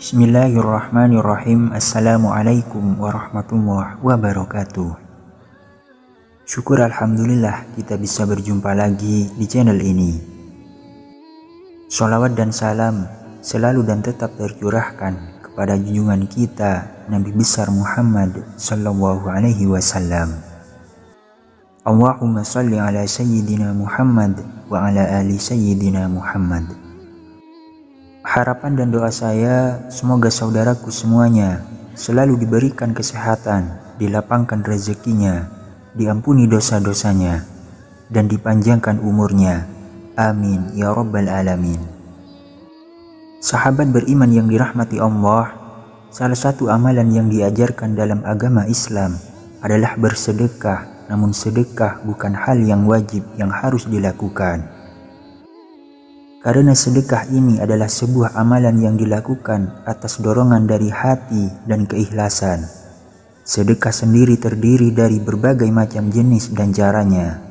Bismillahirrahmanirrahim. Assalamualaikum warahmatullahi wabarakatuh. Syukur alhamdulillah kita bisa berjumpa lagi di channel ini. Sholawat dan salam selalu dan tetap tercurahkan kepada junjungan kita Nabi besar Muhammad sallallahu alaihi wasallam. Allahumma salli ala sayyidina Muhammad wa ala ali sayyidina Muhammad. Harapan dan doa saya semoga saudaraku semuanya selalu diberikan kesehatan, dilapangkan rezekinya, diampuni dosa-dosanya, dan dipanjangkan umurnya. Amin ya rabbal alamin. Sahabat beriman yang dirahmati Allah, salah satu amalan yang diajarkan dalam agama Islam adalah bersedekah, namun sedekah bukan hal yang wajib yang harus dilakukan. Karena sedekah ini adalah sebuah amalan yang dilakukan atas dorongan dari hati dan keikhlasan. Sedekah sendiri terdiri dari berbagai macam jenis dan caranya.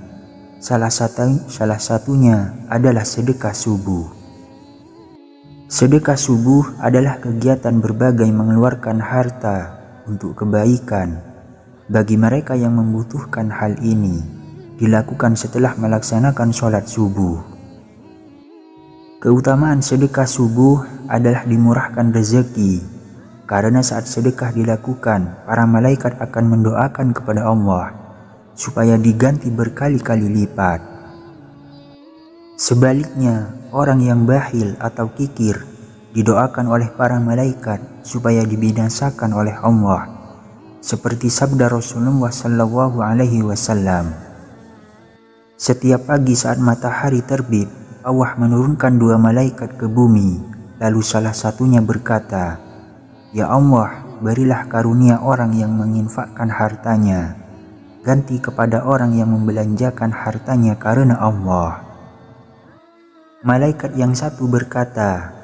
Salah satunya adalah sedekah subuh. Sedekah subuh adalah kegiatan berbagai mengeluarkan harta untuk kebaikan. Bagi mereka yang membutuhkan hal ini, dilakukan setelah melaksanakan sholat subuh. Keutamaan sedekah subuh adalah dimurahkan rezeki, karena saat sedekah dilakukan, para malaikat akan mendoakan kepada Allah supaya diganti berkali-kali lipat. Sebaliknya, orang yang bakhil atau kikir didoakan oleh para malaikat supaya dibinasakan oleh Allah, seperti sabda Rasulullah sallallahu alaihi wasallam. Setiap pagi saat matahari terbit, Allah menurunkan dua malaikat ke bumi, lalu salah satunya berkata, "Ya Allah, berilah karunia orang yang menginfakkan hartanya, ganti kepada orang yang membelanjakan hartanya karena Allah." Malaikat yang satu berkata,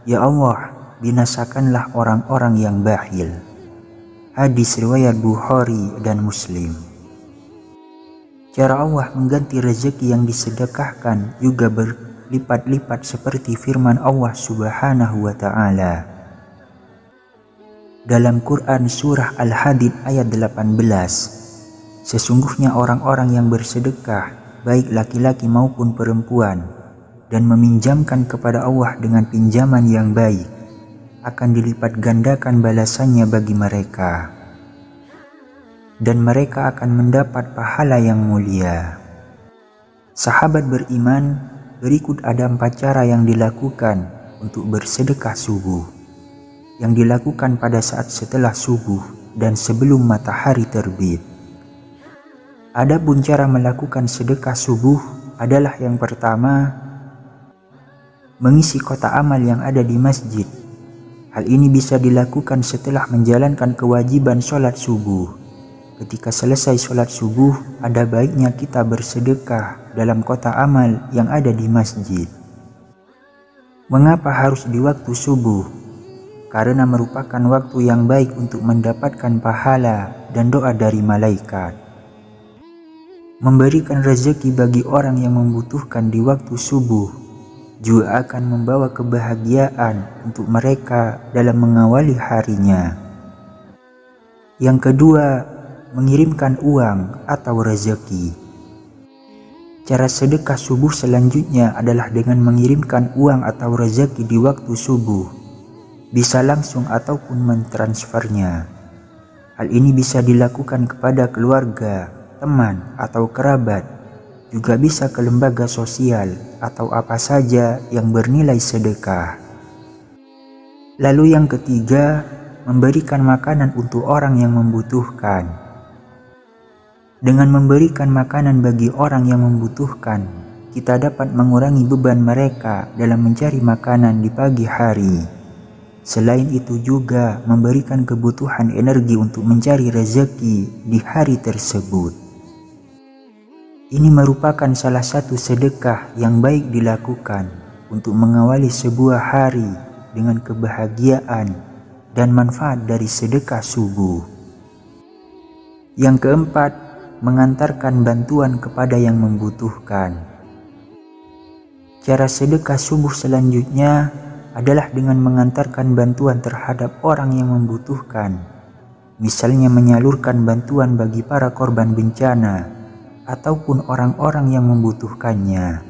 "Ya Allah, binasakanlah orang-orang yang bakhil." Hadis riwayat Bukhari dan Muslim. Cara Allah mengganti rezeki yang disedekahkan juga berlipat-lipat seperti firman Allah Subhanahu wa ta'ala. Dalam Quran surah Al-Hadid ayat 18, sesungguhnya orang-orang yang bersedekah, baik laki-laki maupun perempuan, dan meminjamkan kepada Allah dengan pinjaman yang baik, akan dilipat gandakan balasannya bagi mereka. Dan mereka akan mendapat pahala yang mulia. Sahabat beriman, berikut ada 4 cara yang dilakukan untuk bersedekah subuh, yang dilakukan pada saat setelah subuh dan sebelum matahari terbit. Adapun cara melakukan sedekah subuh adalah yang pertama, mengisi kotak amal yang ada di masjid. Hal ini bisa dilakukan setelah menjalankan kewajiban sholat subuh. Ketika selesai sholat subuh, ada baiknya kita bersedekah dalam kotak amal yang ada di masjid. Mengapa harus di waktu subuh? Karena merupakan waktu yang baik untuk mendapatkan pahala dan doa dari malaikat. Memberikan rezeki bagi orang yang membutuhkan di waktu subuh juga akan membawa kebahagiaan untuk mereka dalam mengawali harinya. Yang kedua, mengirimkan uang atau rezeki. Cara sedekah subuh selanjutnya adalah dengan mengirimkan uang atau rezeki di waktu subuh. Bisa langsung ataupun mentransfernya. Hal ini bisa dilakukan kepada keluarga, teman, atau kerabat. Juga bisa ke lembaga sosial atau apa saja yang bernilai sedekah. Lalu yang ketiga, memberikan makanan untuk orang yang membutuhkan. Dengan memberikan makanan bagi orang yang membutuhkan, kita dapat mengurangi beban mereka dalam mencari makanan di pagi hari. Selain itu juga memberikan kebutuhan energi untuk mencari rezeki di hari tersebut. Ini merupakan salah satu sedekah yang baik dilakukan untuk mengawali sebuah hari dengan kebahagiaan dan manfaat dari sedekah subuh. Yang keempat, mengantarkan bantuan kepada yang membutuhkan. Cara sedekah subuh selanjutnya adalah dengan mengantarkan bantuan terhadap orang yang membutuhkan, misalnya menyalurkan bantuan bagi para korban bencana ataupun orang-orang yang membutuhkannya.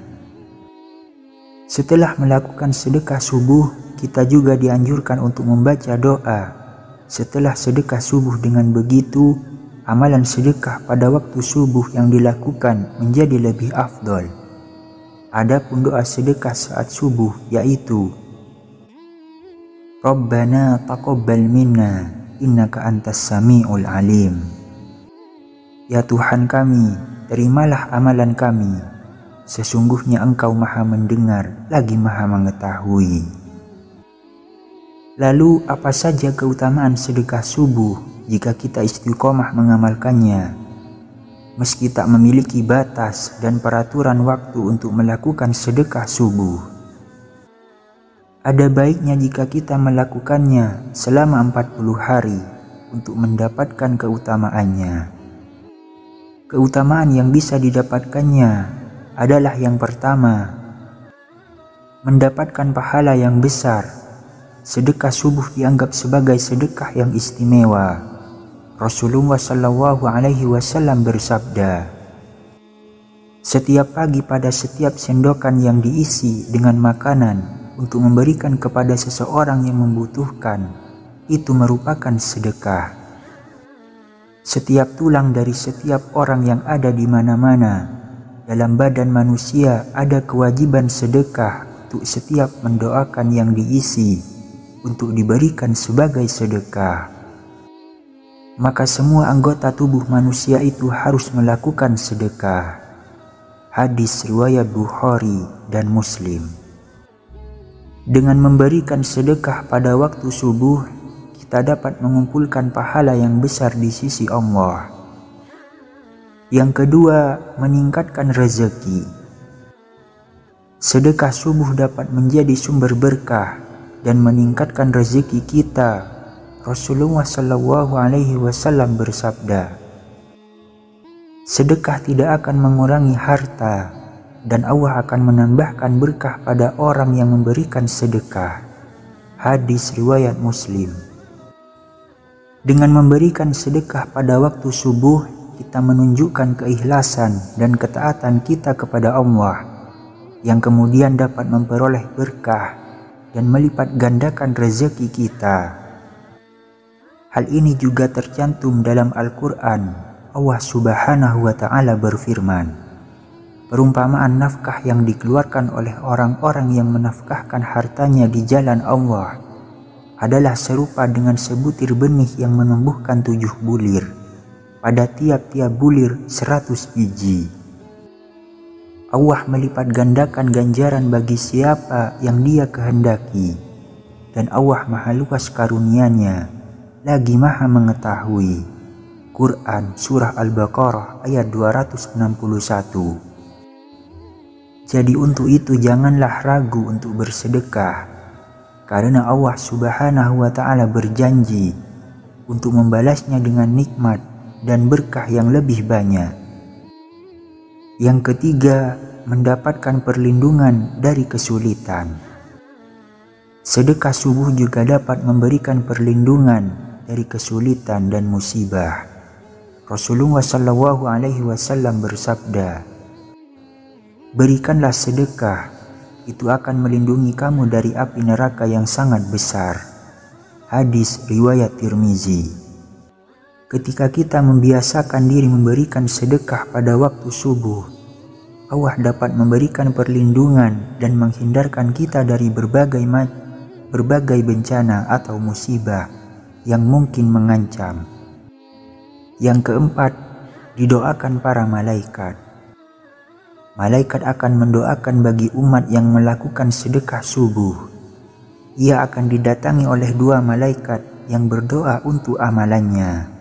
Setelah melakukan sedekah subuh, kita juga dianjurkan untuk membaca doa. Setelah sedekah subuh, dengan begitu amalan sedekah pada waktu subuh yang dilakukan menjadi lebih afdol. Adapun doa sedekah saat subuh yaitu Rabbana taqabbal minna innaka antas sami'ul alim. Ya Tuhan kami, terimalah amalan kami, sesungguhnya Engkau maha mendengar lagi maha mengetahui. Lalu apa saja keutamaan sedekah subuh jika kita istiqomah mengamalkannya? Meski tak memiliki batas dan peraturan waktu untuk melakukan sedekah subuh, ada baiknya jika kita melakukannya selama 40 hari untuk mendapatkan keutamaannya. Keutamaan yang bisa didapatkannya adalah yang pertama, mendapatkan pahala yang besar. Sedekah subuh dianggap sebagai sedekah yang istimewa. Rasulullah SAW bersabda, setiap pagi pada setiap sendokan yang diisi dengan makanan untuk memberikan kepada seseorang yang membutuhkan, itu merupakan sedekah. Setiap tulang dari setiap orang yang ada di mana-mana dalam badan manusia ada kewajiban sedekah untuk setiap mendoakan yang diisi untuk diberikan sebagai sedekah. Maka semua anggota tubuh manusia itu harus melakukan sedekah. Hadis riwayat Bukhari dan Muslim. Dengan memberikan sedekah pada waktu subuh, kita dapat mengumpulkan pahala yang besar di sisi Allah. Yang kedua, meningkatkan rezeki. Sedekah subuh dapat menjadi sumber berkah dan meningkatkan rezeki kita. Rasulullah SAW bersabda, sedekah tidak akan mengurangi harta, dan Allah akan menambahkan berkah pada orang yang memberikan sedekah. Hadis riwayat Muslim. Dengan memberikan sedekah pada waktu subuh, kita menunjukkan keikhlasan dan ketaatan kita kepada Allah, yang kemudian dapat memperoleh berkah dan melipat gandakan rezeki kita. Hal ini juga tercantum dalam Al-Quran. Allah Subhanahu wa Ta'ala berfirman, perumpamaan nafkah yang dikeluarkan oleh orang-orang yang menafkahkan hartanya di jalan Allah adalah serupa dengan sebutir benih yang menumbuhkan 7 bulir. Pada tiap-tiap bulir 100 biji. Allah melipat gandakan ganjaran bagi siapa yang Dia kehendaki. Dan Allah maha luas karunia-Nya, lagi maha mengetahui. Quran Surah Al-Baqarah ayat 261. Jadi untuk itu janganlah ragu untuk bersedekah, karena Allah Subhanahu wa Ta'ala berjanji untuk membalasnya dengan nikmat dan berkah yang lebih banyak. Yang ketiga, mendapatkan perlindungan dari kesulitan. Sedekah subuh juga dapat memberikan perlindungan dari kesulitan dan musibah. Rasulullah SAW bersabda, berikanlah sedekah, itu akan melindungi kamu dari api neraka yang sangat besar. Hadis riwayat Tirmizi. Ketika kita membiasakan diri memberikan sedekah pada waktu subuh, Allah dapat memberikan perlindungan dan menghindarkan kita dari berbagai bencana atau musibah yang mungkin mengancam. Yang keempat, didoakan para malaikat. Malaikat akan mendoakan bagi umat yang melakukan sedekah subuh. ia akan didatangi oleh 2 malaikat yang berdoa untuk amalannya.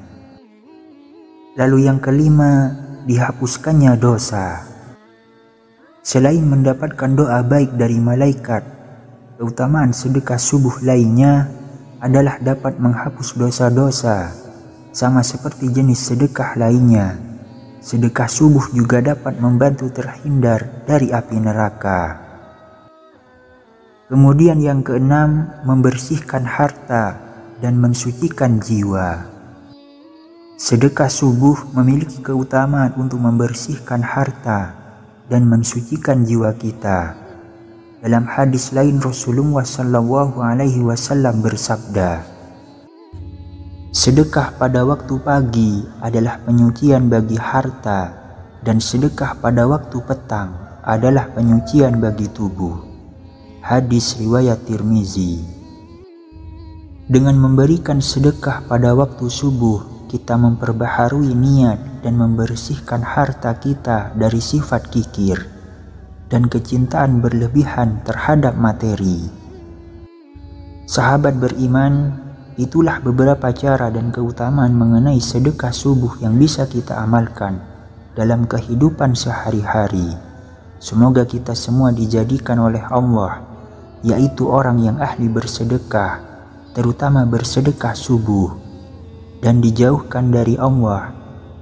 Lalu yang kelima, dihapuskannya dosa. Selain mendapatkan doa baik dari malaikat, keutamaan sedekah subuh lainnya adalah dapat menghapus dosa-dosa, sama seperti jenis sedekah lainnya. Sedekah subuh juga dapat membantu terhindar dari api neraka. Kemudian yang keenam, membersihkan harta dan mensucikan jiwa. Sedekah subuh memiliki keutamaan untuk membersihkan harta dan mensucikan jiwa kita. Dalam hadis lain Rasulullah SAW bersabda, sedekah pada waktu pagi adalah penyucian bagi harta, dan sedekah pada waktu petang adalah penyucian bagi tubuh. Hadis riwayat Tirmizi. Dengan memberikan sedekah pada waktu subuh, kita memperbaharui niat dan membersihkan harta kita dari sifat kikir dan kecintaan berlebihan terhadap materi. Sahabat beriman, itulah beberapa cara dan keutamaan mengenai sedekah subuh yang bisa kita amalkan dalam kehidupan sehari-hari. Semoga kita semua dijadikan oleh Allah, yaitu orang yang ahli bersedekah, terutama bersedekah subuh, dan dijauhkan dari Allah,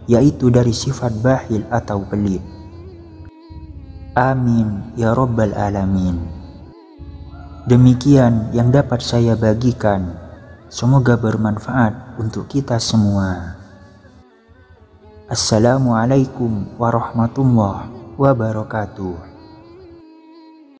yaitu dari sifat bakhil atau pelit. Amin ya Rabbal Alamin. Demikian yang dapat saya bagikan. Semoga bermanfaat untuk kita semua. Assalamualaikum warahmatullahi wabarakatuh.